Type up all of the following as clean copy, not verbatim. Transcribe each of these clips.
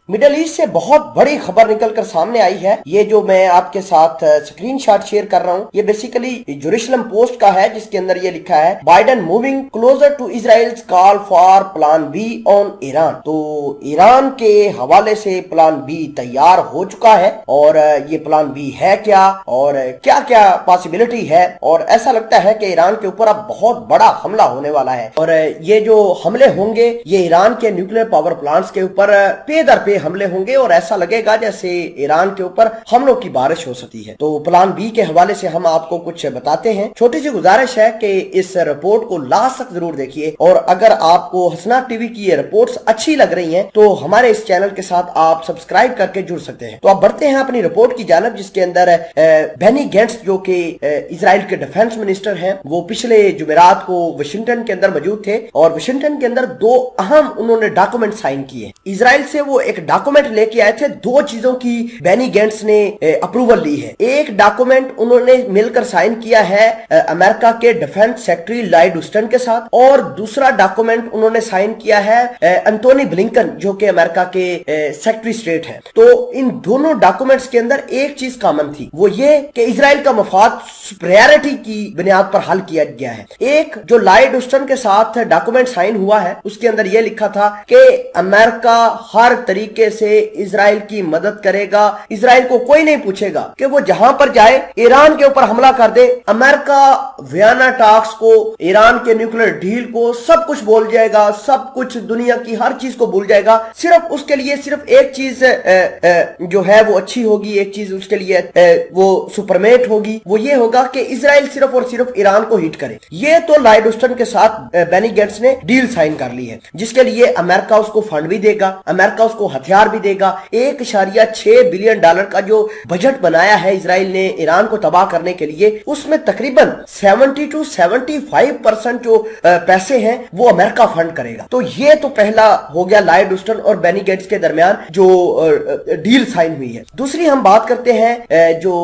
Middle east से बहुत बड़ी खबर निकलकर सामने आई है। ये जो मैं आपके साथ स्क्रीनशॉट शेयर कर रहा हूँ, ये बेसिकली जेरूसलम पोस्ट का है, जिसके अंदर ये लिखा है Biden moving closer to Israel's call for plan B on Iran. तो ईरान के हवाले से प्लान बी तैयार हो चुका है, और ये प्लान बी है क्या और क्या क्या पॉसिबिलिटी है, और ऐसा लगता है कि ईरान के ऊपर अब बहुत बड़ा हमला होने वाला है। और ये जो हमले होंगे ये ईरान के न्यूक्लियर पावर प्लांट्स के ऊपर पे दर पे हमले होंगे, और ऐसा लगेगा जैसे ईरान के ऊपर हमलों की बारिश हो सकती है। तो प्लान बी के हवाले से हम आपको कुछ बताते हैं। छोटी सी गुजारिश है कि इस रिपोर्ट को लास्ट तक जरूर देखिए, और अगर आपको हसनाक टीवी की ये रिपोर्ट्स अच्छी लग रही हैं तो हमारे इस चैनल के साथ आप सब्सक्राइब करके जुड़ सकते हैं। तो आप बढ़ते हैं अपनी रिपोर्ट की जानब, जिसके अंदर बेनी गेंट्स जो कि इजराइल के डिफेंस मिनिस्टर हैं, वो पिछले जुमेरात को वाशिंगटन के अंदर मौजूद थे, और वाशिंगटन के अंदर दो अहम उन्होंने डॉक्यूमेंट साइन किए। इजराइल से वो एक डॉक्यूमेंट लेके आए थे। दो चीजों की बेनी गेंट्स ने अप्रूवल ली है। एक डॉक्यूमेंट उन्होंने मिलकर साइन किया है अमेरिका के डिफेंस सेक्रेटरी लॉयड ऑस्टिन के साथ, और दूसरा डॉक्यूमेंट उन्होंने साइन किया है एंटोनी ब्लिंकन जो कि अमेरिका के सेक्रेटरी स्टेट है। तो इन दोनों डॉक्यूमेंट्स के अंदर एक चीज कॉमन थी, वो ये कि इजराइल का मफाद सुपरियरिटी की बुनियाद पर हल किया गया है। एक जो लॉयड ऑस्टिन के साथ डॉक्यूमेंट साइन हुआ है, उसके अंदर यह लिखा था कि अमेरिका हर तरीके से इजराइल की मदद करेगा, इजराइल को कोई नहीं पूछेगा कि वो जहां पर जाए ईरान के ऊपर हमला कर दे। अमेरिका वियना टॉक्स को, ईरान के न्यूक्लियर डील को, सब कुछ भूल जाएगा, सब कुछ दुनिया की हर चीज को भूल जाएगा। सिर्फ उसके लिए सिर्फ एक चीज जो है वो अच्छी होगी, एक चीज उसके लिए वो सुपरमेट होगी, वो ये होगा कि इजराइल सिर्फ और सिर्फ ईरान को हिट करे। ये तो लॉयड ऑस्टिन के साथ बेनी गेंट्स ने डील साइन कर ली है, जिसके लिए अमेरिका उसको फंड भी देगा, अमेरिका उसको हथियार भी देगा। 1.6 बिलियन डॉलर का जो बजट बनाया है इजराइल ने ईरान को तबाह करने के लिए, उसमें तकरीबन 70 to 75% जो पैसे हैं वो अमेरिका फंड करेगा। तो ये तो पहला हो गया लॉयड ऑस्टिन और बेनी गेंट्स के दरमियान जो डील साइन हुई है। दूसरी हम बात करते हैं जो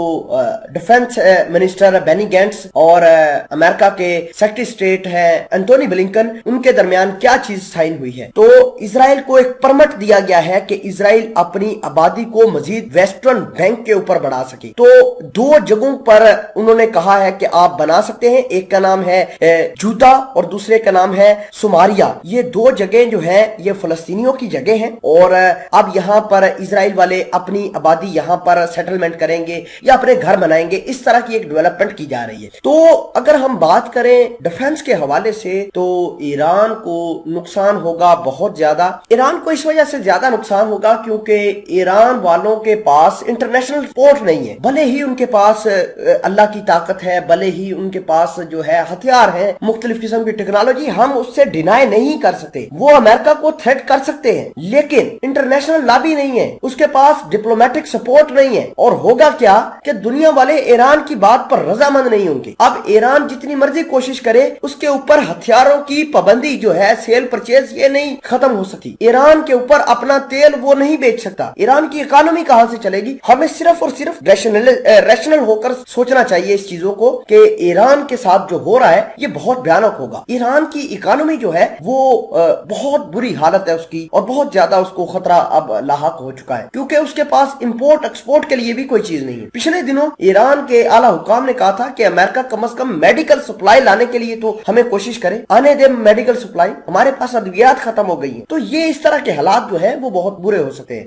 डिफेंस मिनिस्टर बेनी गेंट्स और अमेरिका के सेक्रेटरी स्टेट है एंटोनी ब्लिंकन, उनके दरमियान क्या चीज साइन हुई है। तो इजराइल को एक परमिट दिया गया है कि इजराइल अपनी आबादी को मजीद वेस्टर्न बैंक के ऊपर बढ़ा सके। तो दो जगहों पर उन्होंने कहा है कि आप बना सकते हैं, एक का नाम है जूता और दूसरे का नाम है सुमारिया। ये दो जगह जो है ये फलस्तीनियों की जगह हैं, और अब यहाँ पर इजराइल वाले अपनी आबादी यहाँ पर सेटलमेंट करेंगे या अपने घर बनाएंगे। इस तरह की एक डेवलपमेंट की जा रही है। तो अगर हम बात करें डिफेंस के हवाले से, तो ईरान को नुकसान होगा बहुत ज्यादा। ईरान को इस वजह से ज्यादा नुकसान होगा क्योंकि ईरान वालों के पास इंटरनेशनल सपोर्ट नहीं है। भले ही उनके पास अल्लाह की ताकत है, भले ही उनके पास जो है हथियार है, मुख्तलिफ किस्म की टेक्नोलॉजी, हम उससे डिनाई नहीं कर सकते। वो अमेरिका को थ्रेट कर सकते हैं, लेकिन इंटरनेशनल लॉबी नहीं है, उसके पास डिप्लोमेटिक सपोर्ट नहीं है। और होगा क्या कि दुनिया वाले ईरान की बात पर रजामंद नहीं होंगे। अब ईरान जितनी मर्जी कोशिश करे, उसके ऊपर हथियारों की पाबंदी जो है, सेल परचेज, ये नहीं खत्म हो सकती। ईरान के ऊपर अपना तेल वो नहीं बेच सकता। ईरान की इकोनॉमी कहां से चलेगी? हमें सिर्फ और सिर्फ रैशनल होकर सोचना चाहिए इस चीजों को कि ईरान के साथ जो हो रहा है ये बहुत भयानक होगा। ईरान की इकोनॉमी जो है वो बहुत बुरी हालत है उसकी, और बहुत ज्यादा उसको खतरा अब लाहक हो चुका है, क्योंकि उसके पास इंपोर्ट एक्सपोर्ट के लिए भी कोई चीज नहीं है। पिछले दिनों ईरान के आला हुकाम ने कहा था कि अमेरिका कम से कम मेडिकल सप्लाई लाने के लिए तो हमें कोशिश करे, आने दे मेडिकल सप्लाई, हमारे पास अद्वियात खत्म हो गई है। तो ये इस तरह के हालात जो है वो बहुत बुरे हो सकते हैं।